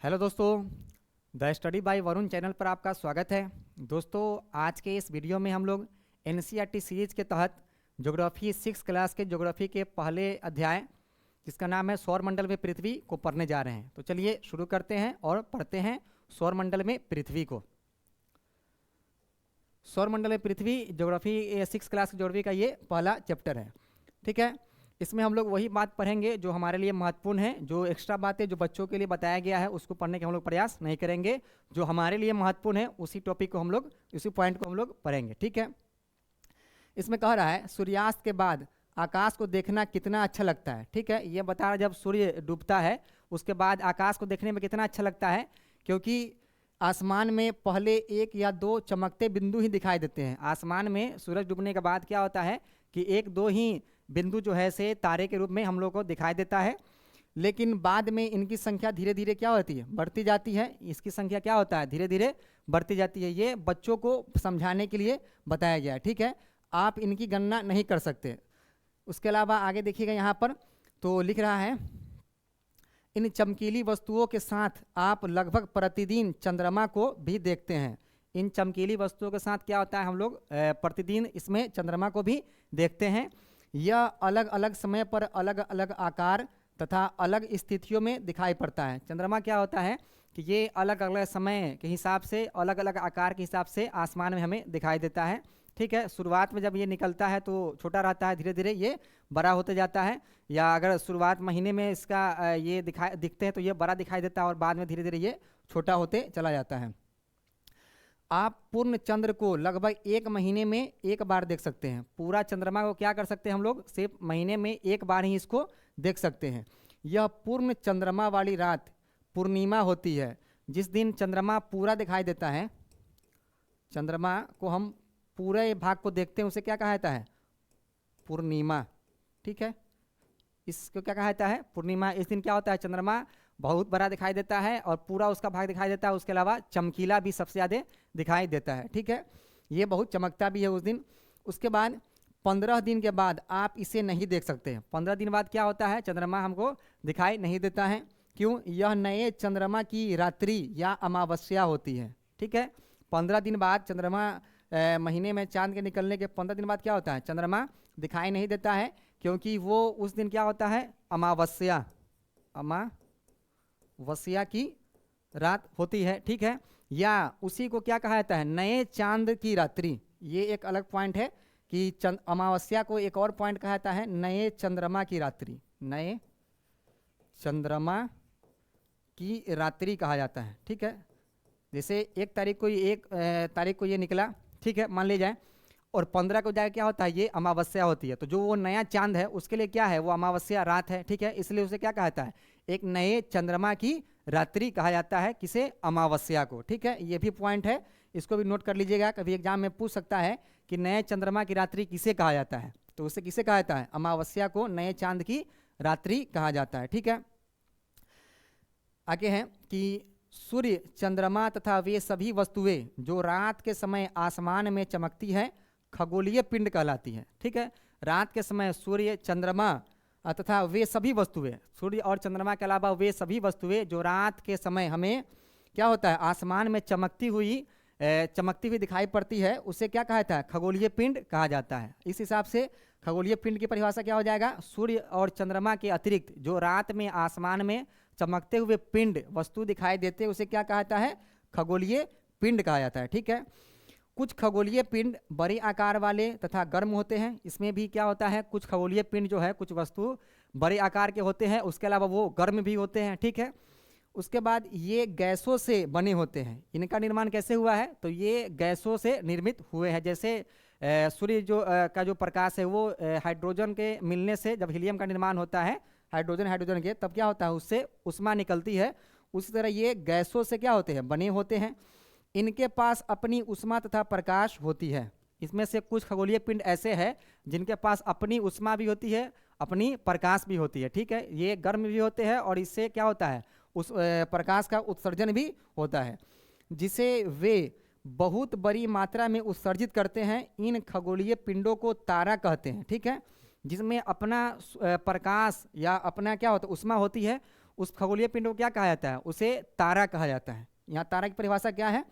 Hello दोस्तों, the study bye Varun channel पर आपका स्वागत है। दोस्तों, आज के इस वीडियो में हम लोग एनसीईआरटी सीरीज के तहत ज्योग्राफी 6 क्लास के ज्योग्राफी के पहले अध्याय जिसका नाम है सौरमंडल में पृथ्वी को पढ़ने जा रहे हैं। तो चलिए शुरू करते हैं और पढ़ते हैं सौरमंडल में पृथ्वी को। सौरमंडल में पृथ्वी ज्योग्राफी 6 क्लास की ज्योग्राफी का ये पहला चैप्टर है। ठीक है, इसमें हम लोग वही बात पढ़ेंगे जो हमारे लिए महत्वपूर्ण है। जो एक्स्ट्रा बातें जो बच्चों के लिए बताया गया है उसको पढ़ने के हम लोग प्रयास नहीं करेंगे। जो हमारे लिए महत्वपूर्ण है उसी टॉपिक को हम लोग, उसी पॉइंट को हम लोग पढ़ेंगे। ठीक है, इसमें कह रहा है सूर्यास्त के बाद आकाश को देखना कितना अच्छा लगता है। ठीक है, ये बता रहा जब सूर्य डूबता है उसके बाद आकाश को देखने में कितना अच्छा लगता है, क्योंकि आसमान में पहले एक या दो चमकते बिंदु ही दिखाई देते हैं। आसमान में सूरज डूबने के बाद क्या होता है कि एक दो ही बिंदु जो है से तारे के रूप में हम लोग को दिखाई देता है, लेकिन बाद में इनकी संख्या धीरे धीरे क्या होती है, बढ़ती जाती है। इसकी संख्या क्या होता है, धीरे धीरे बढ़ती जाती है। ये बच्चों को समझाने के लिए बताया गया है। ठीक है, आप इनकी गणना नहीं कर सकते। उसके अलावा आगे देखिएगा यहाँ पर तो लिख रहा है, इन चमकीली वस्तुओं के साथ आप लगभग प्रतिदिन चंद्रमा को भी देखते हैं। इन चमकीली वस्तुओं के साथ क्या होता है, हम लोग प्रतिदिन इसमें चंद्रमा को भी देखते हैं। यह अलग अलग समय पर अलग अलग आकार तथा अलग स्थितियों में दिखाई पड़ता है। चंद्रमा क्या होता है कि ये अलग अलग समय के हिसाब से, अलग अलग आकार के हिसाब से आसमान में हमें दिखाई देता है। ठीक है, शुरुआत में जब ये निकलता है तो छोटा रहता है, धीरे धीरे ये बड़ा होते जाता है। या अगर शुरुआत महीने में इसका ये दिखते हैं तो ये बड़ा दिखाई देता है और बाद में धीरे धीरे ये छोटा होते चला जाता है। आप पूर्ण चंद्र को लगभग एक महीने में एक बार देख सकते हैं। पूरा चंद्रमा को क्या कर सकते हैं हम लोग, सिर्फ महीने में एक बार ही इसको देख सकते हैं। यह पूर्ण चंद्रमा वाली रात पूर्णिमा होती है। जिस दिन चंद्रमा पूरा दिखाई देता है, चंद्रमा को हम पूरे भाग को देखते हैं, उसे क्या कहा जाता है, पूर्णिमा। ठीक है, इसको क्या कहा जाता है, पूर्णिमा। इस दिन क्या होता है, चंद्रमा बहुत बड़ा दिखाई देता है और पूरा उसका भाग दिखाई देता है। उसके अलावा चमकीला भी सबसे ज़्यादा दिखाई देता है। ठीक है, ये बहुत चमकता भी है उस दिन। उसके बाद 15 दिन के बाद आप इसे नहीं देख सकते हैं। 15 दिन बाद क्या होता है, चंद्रमा हमको दिखाई नहीं देता है। क्यों, यह नए चंद्रमा की रात्रि या अमावस्या होती है। ठीक है, 15 दिन बाद चंद्रमा महीने में चांद के निकलने के 15 दिन बाद क्या होता है, चंद्रमा दिखाई नहीं देता है, क्योंकि वो उस दिन क्या होता है, अमावस्या की रात होती है। ठीक है, या उसी को क्या कहा जाता है, नए चांद की रात्रि। ये एक अलग पॉइंट है कि अमावस्या को एक और पॉइंट कहा जाता है नए चंद्रमा की रात्रि। नए चंद्रमा की रात्रि कहा जाता है। ठीक है, जैसे एक तारीख को ये निकला, ठीक है, मान ली जाए, और 15 को जाकर क्या होता है, ये अमावस्या होती है। तो जो वो नया चांद है उसके लिए क्या है, वो अमावस्या रात है। ठीक है, इसलिए उसे क्या कहा जाता है, एक नए चंद्रमा की रात्रि कहा जाता है। किसे, अमावस्या को। ठीक है, ये भी पॉइंट है, इसको भी नोट कर लीजिएगा। कभी एग्जाम में पूछ सकता है कि नए चंद्रमा की रात्रि किसे कहा जाता है, तो उसे किसे कहा जाता है, अमावस्या को नए चांद की रात्रि कहा जाता है। ठीक है, आगे है कि सूर्य, चंद्रमा तथा वे सभी वस्तुएं जो रात के समय आसमान में चमकती है खगोलीय पिंड कहलाती है। ठीक है, रात के समय सूर्य, चंद्रमा तथा वे सभी वस्तुएं, सूर्य और चंद्रमा के अलावा वे सभी वस्तुएं जो रात के समय हमें क्या होता है, आसमान में चमकती हुई दिखाई पड़ती है, उसे क्या कहा जाता है, खगोलीय पिंड कहा जाता है। इस हिसाब से खगोलीय पिंड की परिभाषा क्या हो जाएगा, सूर्य और चंद्रमा के अतिरिक्त जो रात में आसमान में चमकते हुए पिंड वस्तु दिखाई देते हैं उसे क्या कहा जाता है, खगोलीय पिंड कहा जाता है। ठीक है, कुछ खगोलीय पिंड बड़े आकार वाले तथा गर्म होते हैं। इसमें भी क्या होता है, कुछ खगोलीय पिंड जो है, कुछ वस्तु बड़े आकार के होते हैं, उसके अलावा वो गर्म भी होते हैं। ठीक है, उसके बाद ये गैसों से बने होते हैं। इनका निर्माण कैसे हुआ है, तो ये गैसों से निर्मित हुए हैं। जैसे सूर्य का जो प्रकाश है वो हाइड्रोजन के मिलने से जब हीलियम का निर्माण होता है, हाइड्रोजन के, तब क्या होता है, उससे उष्मा निकलती है। उसी तरह ये गैसों से क्या होते हैं, बने होते हैं। इनके पास अपनी उष्मा तथा प्रकाश होती है। इसमें से कुछ खगोलीय पिंड ऐसे हैं जिनके पास अपनी उष्मा भी होती है, अपनी प्रकाश भी होती है। ठीक है, ये गर्म भी होते हैं और इससे क्या होता है, उस प्रकाश का उत्सर्जन भी होता है, जिसे वे बहुत बड़ी मात्रा में उत्सर्जित करते हैं। इन खगोलीय पिंडों को तारा कहते हैं। ठीक है, जिसमें अपना प्रकाश या अपना क्या होता है, उष्मा होती है, उस खगोलीय पिंड को क्या कहा जाता है, उसे तारा कहा जाता है। यहाँ तारा की परिभाषा क्या है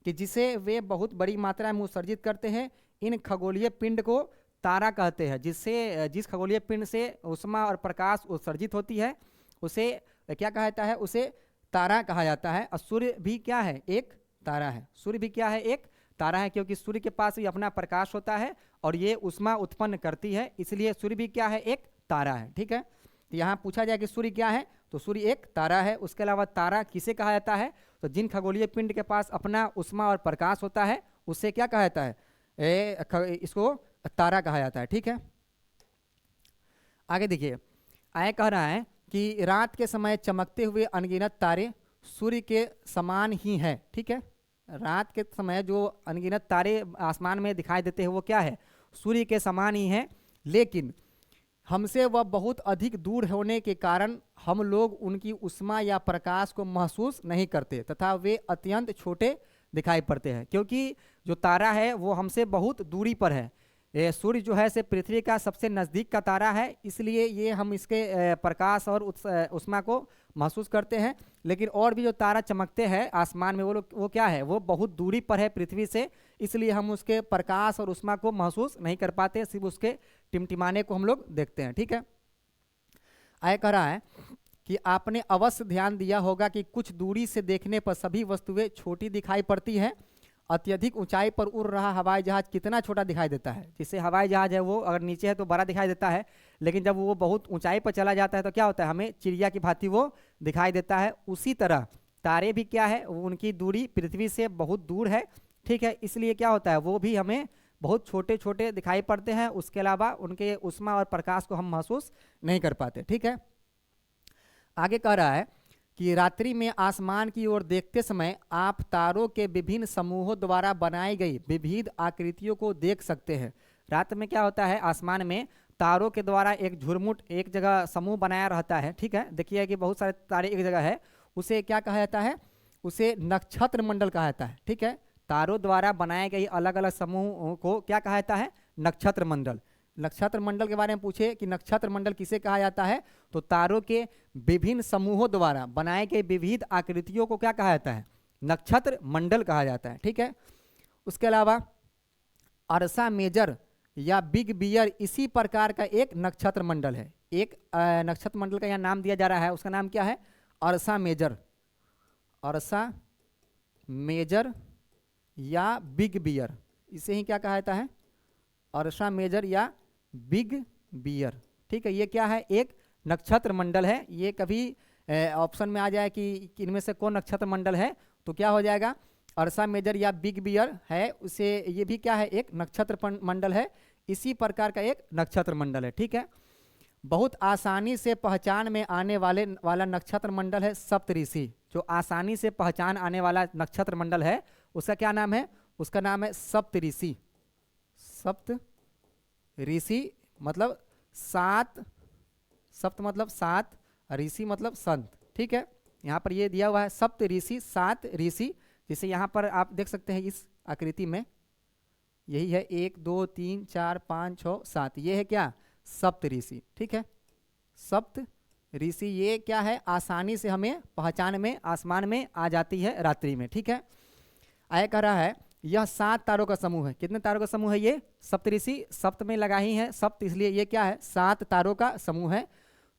कि जिसे वे बहुत बड़ी मात्रा में उत्सर्जित करते हैं, इन खगोलीय पिंड को तारा कहते हैं। जिस खगोलीय पिंड से ऊष्मा और प्रकाश उत्सर्जित होती है उसे क्या कहा जाता है, उसे तारा कहा जाता है। और सूर्य भी क्या है, एक तारा है। सूर्य भी क्या है, एक तारा है, क्योंकि सूर्य के पास भी अपना प्रकाश होता है और ये ऊष्मा उत्पन्न करती है, इसलिए सूर्य भी क्या है, एक तारा है। ठीक है, तो यहाँ पूछा जाए कि सूर्य क्या है, तो सूर्य एक तारा है। उसके अलावा तारा किसे कहा जाता है, तो जिन खगोलीय पिंड के पास अपना ऊष्मा और प्रकाश होता है उससे क्या कहा जाता है, इसको तारा कहा जाता है। ठीक है, आगे देखिए, आगे कह रहा है कि रात के समय चमकते हुए अनगिनत तारे सूर्य के समान ही हैं। ठीक है, रात के समय जो अनगिनत तारे आसमान में दिखाई देते हैं वो क्या है, सूर्य के समान ही हैं, लेकिन हमसे वह बहुत अधिक दूर होने के कारण हम लोग उनकी ऊष्मा या प्रकाश को महसूस नहीं करते तथा वे अत्यंत छोटे दिखाई पड़ते हैं। क्योंकि जो तारा है वो हमसे बहुत दूरी पर है। सूर्य जो है से पृथ्वी का सबसे नज़दीक का तारा है, इसलिए ये हम इसके प्रकाश और ऊष्मा को महसूस करते हैं। लेकिन और भी जो तारा चमकते हैं आसमान में वो क्या है, वो बहुत दूरी पर है पृथ्वी से, इसलिए हम उसके प्रकाश और ऊष्मा को महसूस नहीं कर पाते, सिर्फ उसके टिमटिमाने को हम लोग देखते हैं। ठीक है, आगे कह रहा है कि आपने अवश्य ध्यान दिया होगा कि कुछ दूरी से देखने पर सभी वस्तुएं छोटी दिखाई पड़ती हैं। अत्यधिक ऊंचाई पर उड़ रहा हवाई जहाज कितना छोटा दिखाई देता है। जिससे हवाई जहाज है वो अगर नीचे है तो बड़ा दिखाई देता है, लेकिन जब वो बहुत ऊंचाई पर चला जाता है तो क्या होता है, हमें चिड़िया की भांति वो दिखाई देता है। उसी तरह तारे भी क्या है, उनकी दूरी पृथ्वी से बहुत दूर है। ठीक है, इसलिए क्या होता है, वो भी हमें बहुत छोटे छोटे दिखाई पड़ते हैं। उसके अलावा उनके ऊष्मा और प्रकाश को हम महसूस नहीं कर पाते। ठीक है, आगे कह रहा है कि रात्रि में आसमान की ओर देखते समय आप तारों के विभिन्न समूहों द्वारा बनाई गई विविध आकृतियों को देख सकते हैं। रात में क्या होता है, आसमान में तारों के द्वारा एक झुरमुट एक जगह समूह बनाया रहता है। ठीक है, देखिए कि बहुत सारे तारे एक जगह है, उसे क्या कहा जाता है, उसे नक्षत्र मंडल कहा जाता है। ठीक है, तारों द्वारा बनाए गए अलग अलग समूह को क्या कहा जाता है, नक्षत्र मंडल। नक्षत्र मंडल के बारे में पूछे कि नक्षत्र मंडल किसे कहा जाता है, तो तारों के विभिन्न समूहों द्वारा बनाए गए विविध आकृतियों को क्या कहा जाता है, नक्षत्र मंडल कहा जाता है। ठीक है, उसके अलावा अर्सा मेजर या बिग बियर इसी प्रकार का एक नक्षत्र मंडल है। एक नक्षत्र मंडल का यहाँ नाम दिया जा रहा है, उसका नाम क्या है, अर्सा मेजर। अर्सा मेजर या बिग बियर, इसे ही क्या कहा जाता है, अर्सा मेजर या बिग बियर। ठीक है, ये क्या है, एक नक्षत्र मंडल है। ये कभी ऑप्शन में आ जाए कि इनमें से कौन नक्षत्र मंडल है, तो क्या हो जाएगा, अर्सा मेजर या बिग बियर है, उसे ये भी क्या है, एक नक्षत्र मंडल है, इसी प्रकार का एक नक्षत्र मंडल है। ठीक है, बहुत आसानी से पहचान में आने वाला नक्षत्र मंडल है सप्तऋषि। जो आसानी से पहचान आने वाला नक्षत्र मंडल है उसका क्या नाम है, उसका नाम है सप्तऋषि। सप्त ऋषि मतलब सात, सप्त मतलब सात, ऋषि मतलब संत। ठीक है, यहाँ पर ये दिया हुआ है सप्त ऋषि, सात ऋषि, जिसे यहाँ पर आप देख सकते हैं इस आकृति में, यही है 1 2 3 4 5 6 7, ये है क्या, सप्त ऋषि। ठीक है, सप्त ऋषि ये क्या है, आसानी से हमें पहचान में आसमान में आ जाती है रात्रि में। ठीक है, आया कह रहा है यह 7 तारों का समूह है। कितने तारों का समूह है ये, सप्तऋषि, सप्त में लगा ही है सप्त, इसलिए ये क्या है, 7 तारों का समूह है,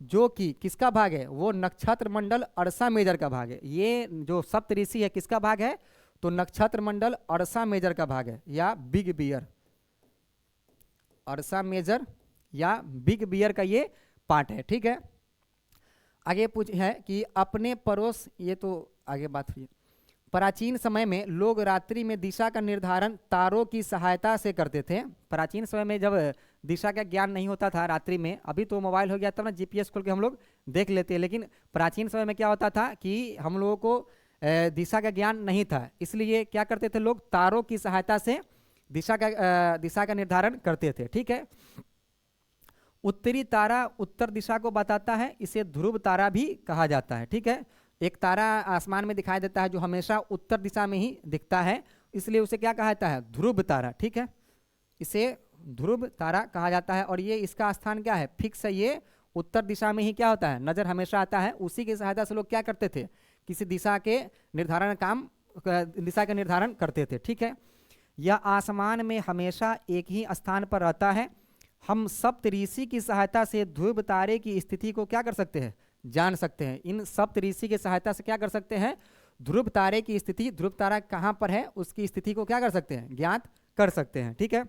जो कि किसका भाग है, वो नक्षत्र मंडल अर्सा मेजर का भाग है। ये जो सप्तऋषि है किसका भाग है, तो नक्षत्र मंडल अर्सा मेजर का भाग है, या बिग बियर, अर्सा मेजर या बिग बियर का ये पार्ट है। ठीक है, आगे पूछ है कि अपने पड़ोस, ये तो आगे बात हुई। प्राचीन समय में लोग रात्रि में दिशा का निर्धारण तारों की सहायता से करते थे। प्राचीन समय में जब दिशा का ज्ञान नहीं होता था रात्रि में, अभी तो मोबाइल हो गया तब ना जीपीएस खोल के हम लोग देख लेते हैं, लेकिन प्राचीन समय में क्या होता था कि हम लोगों को दिशा का ज्ञान नहीं था, इसलिए क्या करते थे लोग, तारों की सहायता से दिशा का निर्धारण करते थे। ठीक है, उत्तरी तारा उत्तर दिशा को बताता है, इसे ध्रुव तारा भी कहा जाता है। ठीक है, एक तारा आसमान में दिखाई देता है जो हमेशा उत्तर दिशा में ही दिखता है, इसलिए उसे क्या कहा जाता है, ध्रुव तारा। ठीक है, इसे ध्रुव तारा कहा जाता है, और ये इसका स्थान क्या है, फिक्स है, ये उत्तर दिशा में ही क्या होता है, नजर हमेशा आता है। उसी की सहायता से लोग क्या करते थे, किसी दिशा के निर्धारण करते थे। ठीक है, यह आसमान में हमेशा एक ही स्थान पर रहता है। हम सप्तऋषि की सहायता से ध्रुव तारे की स्थिति को क्या कर सकते हैं, जान सकते हैं। इन सप्तऋषि की सहायता से क्या कर सकते हैं, ध्रुव तारे की स्थिति, ध्रुव तारा कहाँ पर है उसकी स्थिति को क्या कर सकते हैं, ज्ञात कर सकते हैं। ठीक है,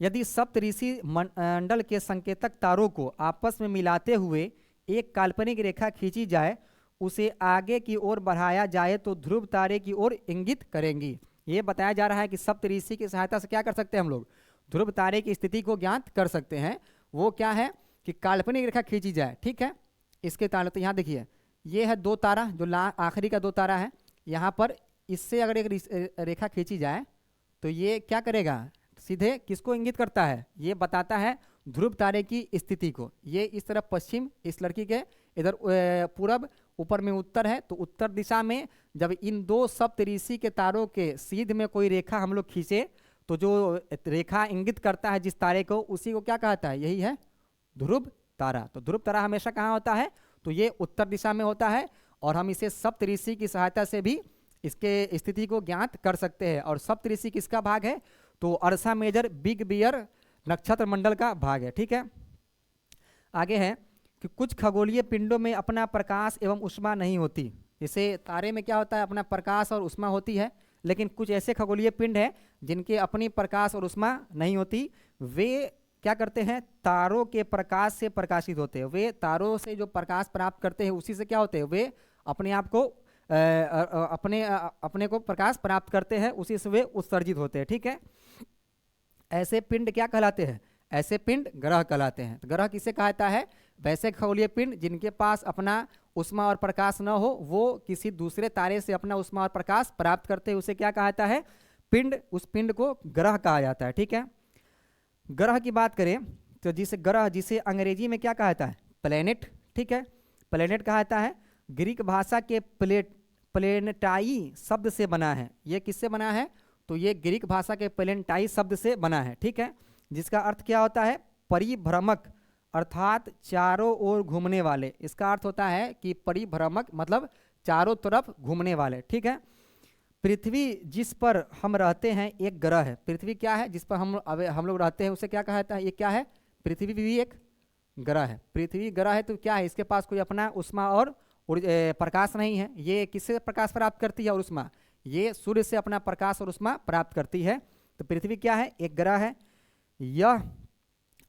यदि सप्तऋषि मंडल के संकेतक तारों को आपस में मिलाते हुए एक काल्पनिक रेखा खींची जाए, उसे आगे की ओर बढ़ाया जाए तो ध्रुव तारे की ओर इंगित करेंगी। ये बताया जा रहा है कि सप्तऋषि की सहायता से क्या कर सकते हैं हम लोग, ध्रुव तारे की स्थिति को ज्ञात कर सकते हैं। वो क्या है कि काल्पनिक रेखा खींची जाए। ठीक है, इसके ताले तो यहाँ देखिए, ये है दो तारा, जो आखिरी का दो तारा है, यहाँ पर इससे अगर एक रेखा खींची जाए तो ये क्या करेगा, सीधे किसको इंगित करता है, ये बताता है ध्रुव तारे की स्थिति को। ये इस तरफ पश्चिम, इस लड़की के इधर पूरब, ऊपर में उत्तर है, तो उत्तर दिशा में जब इन दो सप्तऋषि के तारों के सीध में कोई रेखा हम लोग खींचे तो जो रेखा इंगित करता है जिस तारे को, उसी को क्या कहता है, यही है ध्रुव तारा। तो ध्रुव तारा हमेशा कहाँ होता है, तो ये उत्तर दिशा में होता है, और हम इसे सप्तऋषि की सहायता से भी इसके स्थिति को ज्ञात कर सकते हैं। और सप्तऋषि किसका भाग है, तो अर्सा मेजर बिग बियर नक्षत्र मंडल का भाग है। ठीक है, आगे है कि कुछ खगोलीय पिंडों में अपना प्रकाश एवं उष्मा नहीं होती। जैसे तारे में क्या होता है, अपना प्रकाश और उष्मा होती है, लेकिन कुछ ऐसे खगोलीय पिंड हैं जिनके अपनी प्रकाश और उष्मा नहीं होती। वे क्या करते हैं, तारों के प्रकाश से प्रकाशित होते हैं। वे तारों से जो प्रकाश प्राप्त करते हैं उसी से क्या होते हैं, वे अपने आप को अपने को प्रकाश प्राप्त करते हैं, उसी से वे उत्सर्जित होते हैं। ठीक है, ऐसे पिंड क्या कहलाते हैं, ऐसे पिंड ग्रह कहलाते हैं। तो ग्रह किसे कहता है, वैसे खगोलीय पिंड जिनके पास अपना उष्मा और प्रकाश न हो, वो किसी दूसरे तारे से अपना उष्मा और प्रकाश प्राप्त करते हैं, उसे क्या कहता है, पिंड। उस पिंड को ग्रह कहा जाता है। ठीक है, ग्रह की बात करें तो जिसे अंग्रेजी में क्या कहता है, प्लेनेट। ठीक है, प्लेनेट कहता है, ग्रीक भाषा के प्लेनेटाई शब्द से बना है। ये किससे बना है, तो ये ग्रीक भाषा के प्लेनेटाई शब्द से बना है। ठीक है, जिसका अर्थ क्या होता है, परिभ्रमक, अर्थात चारों ओर घूमने वाले। इसका अर्थ होता है कि परिभ्रमक मतलब चारों तरफ घूमने वाले। ठीक है, पृथ्वी जिस पर हम रहते हैं एक ग्रह है। पृथ्वी क्या है, जिस पर हम लोग रहते हैं, उसे क्या कहता है, ये क्या है, पृथ्वी भी एक ग्रह है। पृथ्वी ग्रह है तो क्या है, इसके पास कोई अपना उष्मा और प्रकाश नहीं है। ये किससे प्रकाश प्राप्त करती है और उष्मा, ये सूर्य से अपना प्रकाश और उष्मा प्राप्त करती है। तो पृथ्वी क्या है, एक ग्रह है। यह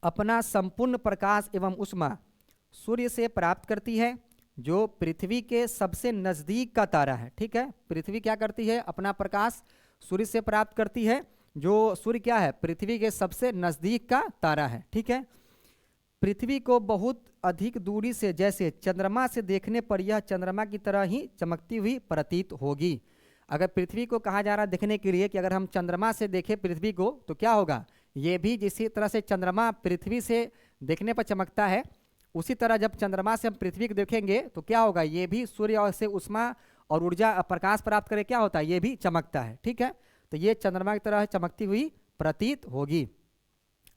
अपना संपूर्ण प्रकाश एवं उष्मा सूर्य से प्राप्त करती है, जो पृथ्वी के सबसे नज़दीक का तारा है। ठीक है, पृथ्वी क्या करती है, अपना प्रकाश सूर्य से प्राप्त करती है, जो सूर्य क्या है, पृथ्वी के सबसे नज़दीक का तारा है। ठीक है, पृथ्वी को बहुत अधिक दूरी से, जैसे चंद्रमा से देखने पर यह चंद्रमा की तरह ही चमकती हुई प्रतीत होगी। अगर पृथ्वी को कहा जा रहा है देखने के लिए कि अगर हम चंद्रमा से देखें पृथ्वी को तो क्या होगा, ये भी जिस तरह से चंद्रमा पृथ्वी से देखने पर चमकता है, उसी तरह जब चंद्रमा से हम पृथ्वी को देखेंगे तो क्या होगा, ये भी सूर्य से उष्मा और ऊर्जा प्रकाश प्राप्त करे क्या होता है, ये भी चमकता है। ठीक है, तो ये चंद्रमा की तरह चमकती हुई प्रतीत होगी।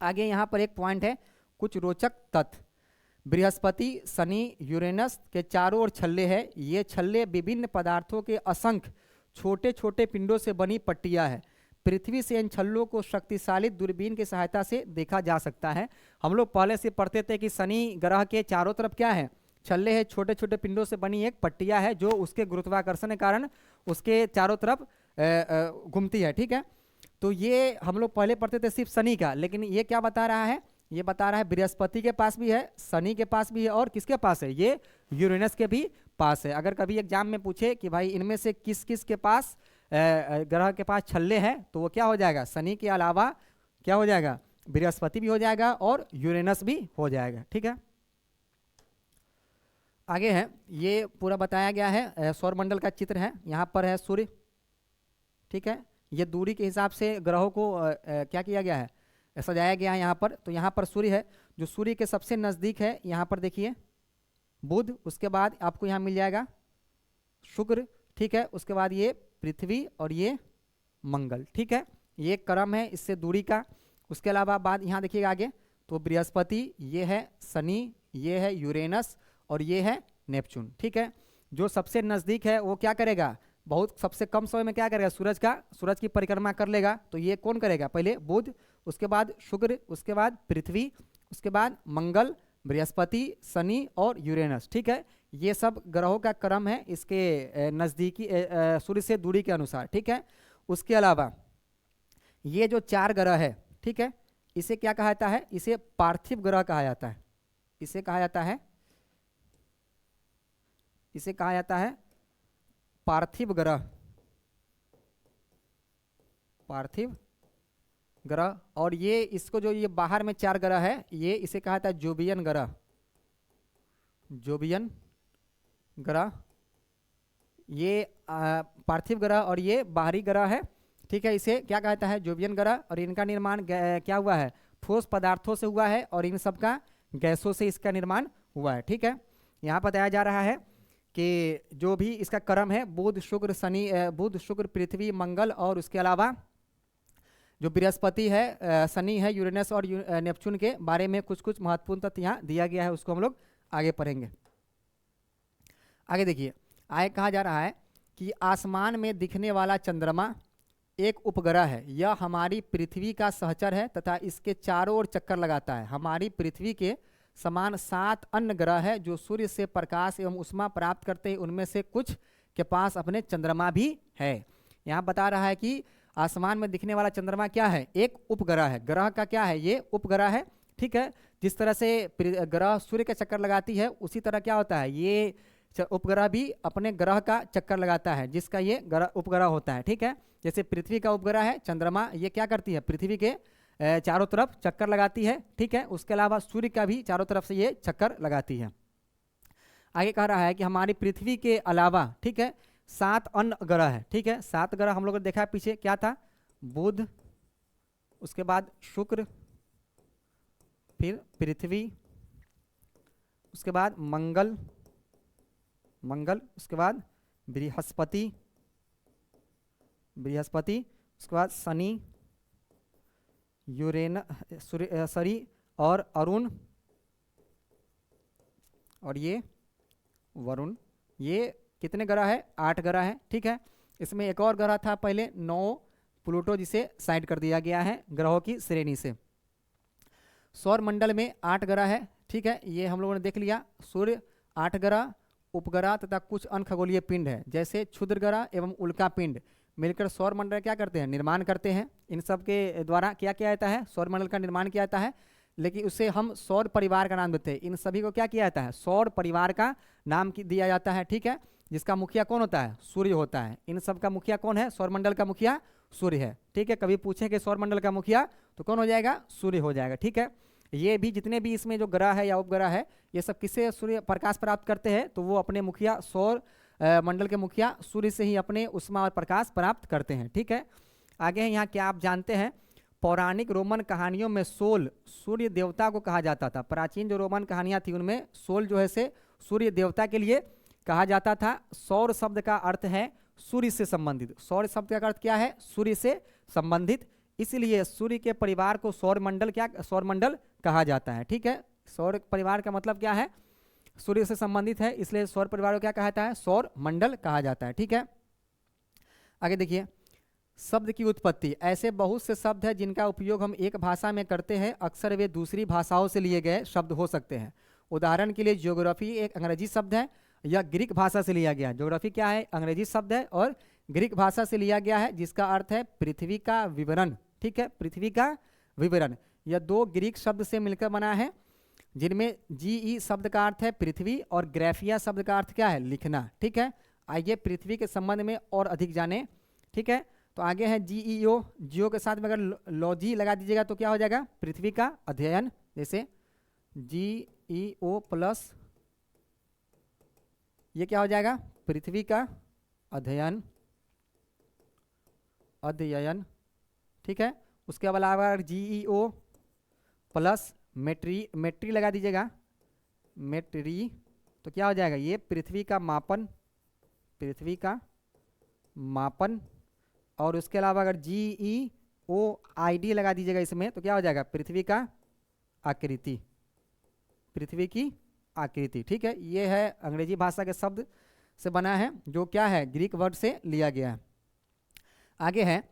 आगे यहाँ पर एक पॉइंट है, कुछ रोचक तथ्य। बृहस्पति, शनि, यूरेनस के चारों ओर छल्ले हैं। ये छल्ले विभिन्न पदार्थों के असंख्य छोटे छोटे पिंडों से बनी पट्टियाँ है। पृथ्वी से इन छल्लों को शक्तिशाली दूरबीन की सहायता से देखा जा सकता है। हम लोग पहले से पढ़ते थे कि शनि ग्रह के चारों तरफ क्या है, छल्ले है, छोटे छोटे पिंडों से बनी एक पट्टियाँ है, जो उसके गुरुत्वाकर्षण के कारण उसके चारों तरफ घूमती है। ठीक है, तो ये हम लोग पहले पढ़ते थे सिर्फ शनि का, लेकिन ये क्या बता रहा है, ये बता रहा है बृहस्पति के पास भी है, शनि के पास भी है, और किसके पास है, ये यूरेनस के भी पास है। अगर कभी एग्जाम में पूछे कि भाई इनमें से किस किस के पास ग्रह के पास छल्ले हैं, तो वो क्या हो जाएगा, शनि के अलावा क्या हो जाएगा, बृहस्पति भी हो जाएगा और यूरेनस भी हो जाएगा। ठीक है, आगे है, ये पूरा बताया गया है, सौरमंडल का चित्र है। यहाँ पर है सूर्य। ठीक है, ये दूरी के हिसाब से ग्रहों को क्या किया गया है, सजाया गया है यहाँ पर। तो यहाँ पर सूर्य है, जो सूर्य के सबसे नज़दीक है, यहाँ पर देखिए बुध, उसके बाद आपको यहाँ मिल जाएगा शुक्र। ठीक है, उसके बाद ये पृथ्वी और ये मंगल। ठीक है, ये क्रम है इससे दूरी का। उसके अलावा बाद यहाँ देखिएगा आगे, तो बृहस्पति, ये है शनि, ये है यूरेनस और ये है नेपच्यून। ठीक है, जो सबसे नज़दीक है वो क्या करेगा, बहुत सबसे कम समय में क्या करेगा, सूरज की परिक्रमा कर लेगा। तो ये कौन करेगा, पहले बुध, उसके बाद शुक्र, उसके बाद पृथ्वी, उसके बाद मंगल, बृहस्पति, शनि और यूरेनस। ठीक है, ये सब ग्रहों का क्रम है इसके नज़दीकी सूर्य से दूरी के अनुसार। ठीक है, उसके अलावा ये जो 4 ग्रह है, ठीक है, इसे क्या कहा जाता है, इसे पार्थिव ग्रह कहा जाता है। इसे कहा जाता है पार्थिव ग्रह। पार्थिव ग्रह। और ये इसको जो ये बाहर में 4 ग्रह है, ये इसे कहा जाता है जोबियन ग्रह। जोबियन ग्रह, ये पार्थिव ग्रह और ये बाहरी ग्रह है। ठीक है, इसे क्या कहता है, जोबियन ग्रह। और इनका निर्माण क्या हुआ है, ठोस पदार्थों से हुआ है और इन सब का गैसों से इसका निर्माण हुआ है। ठीक है, यहाँ बताया जा रहा है कि जो भी इसका क्रम है, बुध शुक्र पृथ्वी मंगल और उसके अलावा जो बृहस्पति है, शनि है, यूरेनस और नेपच्यून के बारे में कुछ कुछ महत्वपूर्ण तथ्य यहाँ दिया गया है, उसको हम लोग आगे पढ़ेंगे। आगे देखिए, आगे कहा जा रहा है कि आसमान में दिखने वाला चंद्रमा एक उपग्रह है। यह हमारी पृथ्वी का सहचर है तथा इसके चारों ओर चक्कर लगाता है। हमारी पृथ्वी के समान 7 अन्य ग्रह है जो सूर्य से प्रकाश एवं उष्मा प्राप्त करते हैं। उनमें से कुछ के पास अपने चंद्रमा भी है। यहाँ बता रहा है कि आसमान में दिखने वाला चंद्रमा क्या है, एक उपग्रह है। ग्रह का क्या है, ये उपग्रह है। ठीक है, जिस तरह से ग्रह सूर्य का चक्कर लगाती है, उसी तरह क्या होता है, ये उपग्रह भी अपने ग्रह का चक्कर लगाता है, जिसका ये उपग्रह होता है। ठीक है, जैसे पृथ्वी का उपग्रह है चंद्रमा, ये क्या करती है, पृथ्वी के चारों तरफ चक्कर लगाती है। ठीक है, उसके अलावा सूर्य का भी चारों तरफ से ये चक्कर लगाती है। आगे कह रहा है कि हमारी पृथ्वी के अलावा, ठीक है, 7 अन्य ग्रह है। ठीक है, 7 ग्रह हम लोगों ने देखा पीछे, क्या था, बुध, उसके बाद शुक्र, फिर पृथ्वी, उसके बाद मंगल, उसके बाद बृहस्पति, उसके बाद शनि, शनि और अरुण और ये वरुण। ये कितने ग्रह है, 8 ग्रह है। ठीक है, इसमें एक और ग्रह था पहले 9, प्लूटो, जिसे साइड कर दिया गया है ग्रहों की श्रेणी से। सौर मंडल में 8 ग्रह है। ठीक है, ये हम लोगों ने देख लिया। सूर्य, 8 ग्रह, उपग्रह तथा कुछ अन्य खगोलीय पिंड है जैसे क्षुद्र ग्रह एवं उल्का पिंड मिलकर सौर मंडल क्या करते हैं, निर्माण करते हैं। इन सब के द्वारा क्या किया जाता है, सौर मंडल का निर्माण किया जाता है। लेकिन उससे हम सौर परिवार का नाम देते हैं। इन सभी को क्या किया जाता है, सौर परिवार का नाम दिया जाता है। ठीक है, जिसका मुखिया कौन होता है, सूर्य होता है। इन सब का मुखिया कौन है, सौर मंडल का मुखिया सूर्य है। ठीक है, कभी पूछें कि सौर मंडल का मुखिया, तो कौन हो जाएगा, सूर्य हो जाएगा। ठीक है, ये भी जितने भी इसमें जो ग्रह है या उपग्रह है, ये सब किससे सूर्य प्रकाश प्राप्त करते हैं, तो वो अपने मुखिया सौर मंडल के मुखिया सूर्य से ही अपने उष्मा और प्रकाश प्राप्त करते हैं। ठीक है, आगे है यहाँ, क्या आप जानते हैं, पौराणिक रोमन कहानियों में सोल सूर्य देवता को कहा जाता था। प्राचीन जो रोमन कहानियाँ थी उनमें सोल जो है से सूर्य देवता के लिए कहा जाता था। सौर शब्द का अर्थ है सूर्य से संबंधित। सौर शब्द का अर्थ क्या है, सूर्य से संबंधित, इसलिए सूर्य के परिवार को सौर मंडल कहा जाता है। ठीक है, सौर परिवार का मतलब क्या है, सूर्य से संबंधित है, इसलिए सौर परिवार को क्या कहा जाता है, सौर मंडल कहा जाता है। ठीक है, आगे देखिए, शब्द की उत्पत्ति। ऐसे बहुत से शब्द हैं जिनका उपयोग हम एक भाषा में करते हैं, अक्सर वे दूसरी भाषाओं से लिए गए शब्द हो सकते हैं। उदाहरण के लिए ज्योग्राफी एक अंग्रेजी शब्द है, यह ग्रीक भाषा से लिया गया है। ज्योग्राफी क्या है, अंग्रेजी शब्द है और ग्रीक भाषा से लिया गया है, जिसका अर्थ है पृथ्वी का विवरण। ठीक है, पृथ्वी का विवरण। यह 2 ग्रीक शब्द से मिलकर बना है, जिनमें जीई शब्द का अर्थ है पृथ्वी और ग्राफिया शब्द का अर्थ क्या है, लिखना। ठीक है, आइए पृथ्वी के संबंध में और अधिक जाने। ठीक है, तो आगे है जीईओ। जियो के साथ में अगर लॉजी लगा दीजिएगा तो क्या हो जाएगा, पृथ्वी का अध्ययन। जैसे जीईओ प्लस ये क्या हो जाएगा, पृथ्वी का अध्ययन। ठीक है, उसके अलावा अगर जीईओ प्लस मेट्री लगा दीजिएगा, मेट्री, तो क्या हो जाएगा, ये पृथ्वी का मापन। और उसके अलावा अगर GEOID लगा दीजिएगा इसमें, तो क्या हो जाएगा, पृथ्वी का आकृति, पृथ्वी की आकृति, ठीक है। ये है अंग्रेजी भाषा के शब्द से बना है, जो क्या है, ग्रीक वर्ड से लिया गया है। आगे है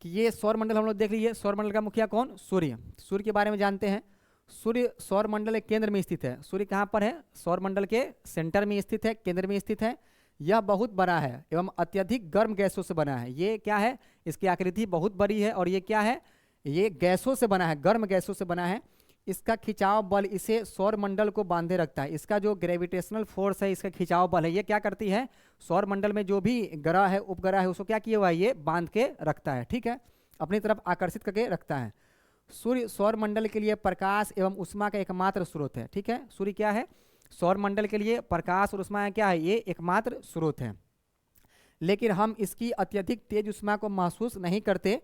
कि ये सौर मंडल हम लोग देख लीजिए। सौर मंडल का मुखिया कौन, सूर्य। सूर्य के बारे में जानते हैं। सूर्य सौर मंडल के केंद्र में स्थित है। सूर्य कहाँ पर है, सौर मंडल के सेंटर में स्थित है, केंद्र में स्थित है। यह बहुत बड़ा है एवं अत्यधिक गर्म गैसों से बना है। ये क्या है, इसकी आकृति बहुत बड़ी है और ये क्या है, ये गैसों से बना है, गर्म गैसों से बना है। इसका खिंचाव बल इसे सौर मंडल को बांधे रखता है। इसका जो ग्रेविटेशनल फोर्स है, इसका खिंचाव बल है, ये क्या करती है, सौर मंडल में जो भी ग्रह है, उपग्रह है, उसको क्या किया हुआ है, ये बांध के रखता है, ठीक है, अपनी तरफ आकर्षित करके रखता है। सूर्य सौर मंडल के लिए प्रकाश एवं उष्मा का एकमात्र स्रोत है, ठीक है। सूर्य क्या है, सौर मंडल के लिए प्रकाश और उष्मा क्या है, ये एकमात्र स्रोत है। लेकिन हम इसकी अत्यधिक तेज उष्मा को महसूस नहीं करते,